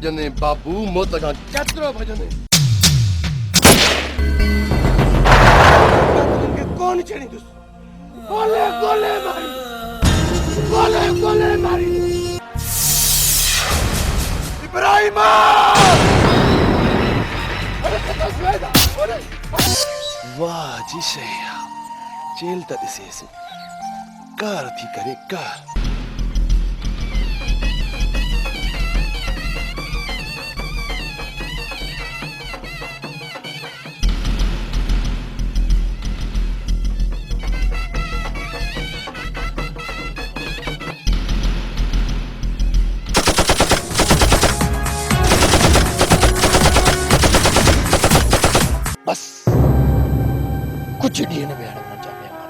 भजने बाबू मोत का केतरो भजने तुमके कौन छेड़ी दुस गोले गोले मारी इब्राहिम अरे कितना स्वेदा अरे वाह जी शैया जेल त ॾिसेसि कार थी करे कार बस कुछ ॾींहं में हाणे हुननि जा महिमान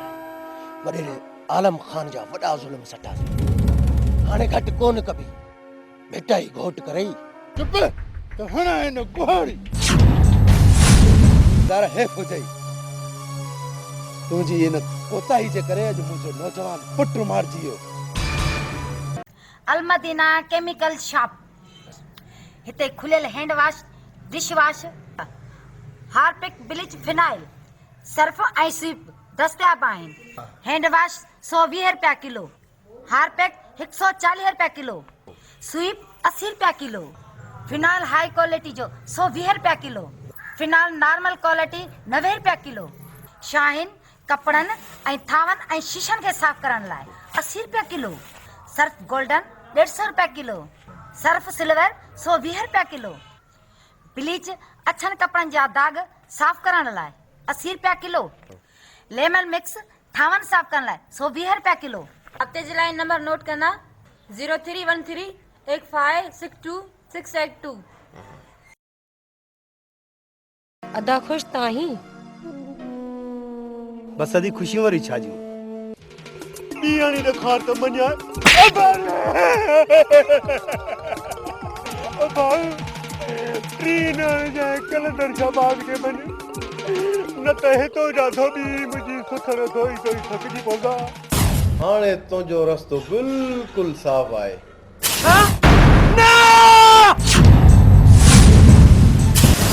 वॾे आलम खान जा वॾा ज़ुल्म सटा हाणे घटि कोन कबी बेटा ई घोट करई चुप त हणा हिन गोहड़ी दर हे हुजई तुंहिंजी इन कोताही जे करे अॼु मुंहिंजो नौजवान पुट मारिजी वियो अलमदीना केमिकल शॉप हिते खुलियल hand wash dish wash Harpic bleach phenyl Surf ऐं स्वीप दस्तियाब आहिनि हैंड वॉश 120 रुपया किलो हार्पिक 140 रुपया किलो स्वीप 80 रुपया किलो फिनाइल हाई क्वालिटी जो 120 रुपया किलो फिनाइल नॉर्मल क्वालिटी 90 रुपया किलो शाहीन कपड़नि ऐं थावनि ऐं शीशनि खे साफ़ करण लाइ 80 रुपया किलो सर्फ गोल्डन 150 रुपया किलो सर्फ सिल्वर 120 रुपया किलो ब्लीच अछनि कपड़नि जा दाग साफ़ करण लाइ 80 रुपया किलो लेमन मिक्स थावनि साफ़ करण लाइ 120 रुपया किलो हफ़्ते जे लाइ नंबर नोट करना 03138562 अदा खुश ताही बस अदी खुशी वारी छाजियो ॾींहं ॾींहं खार त मञा ट्रीन जाए कलंदर शाबाद के बने न त हेतो जा धोबी मुंहिंजी सुथण धोई धोई थकिजी पवंदा हाणे तुंहिंजो रस्तो बिल्कुलु साफ़ आहे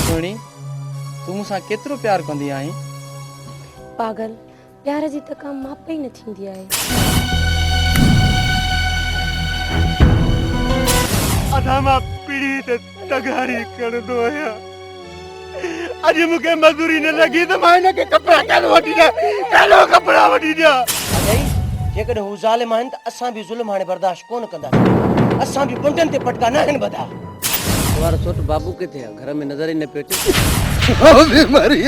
सुणी तूं मूंसां केतिरो प्यार कंदी आहीं पागल प्यार जी त का माप ई न थींदी आहे अधा मां पीढ़ी ते तगारी करंदो आहियां अॼु मूंखे मज़दूरी न लॻी त मां हिनखे कपिड़ा कान वठी ॾियां कपिड़ा वठी ॾियां जेकॾहिं हू ज़ालिम आहिनि त असां बि ज़ुल्म हाणे बर्दाश्त कोन कंदासीं असां बि बुंडनि ते पटका न आहिनि ॿधा तुम्हारो छोटो बाबू किथे आहे घर में नज़र ई न पियो अचे मरी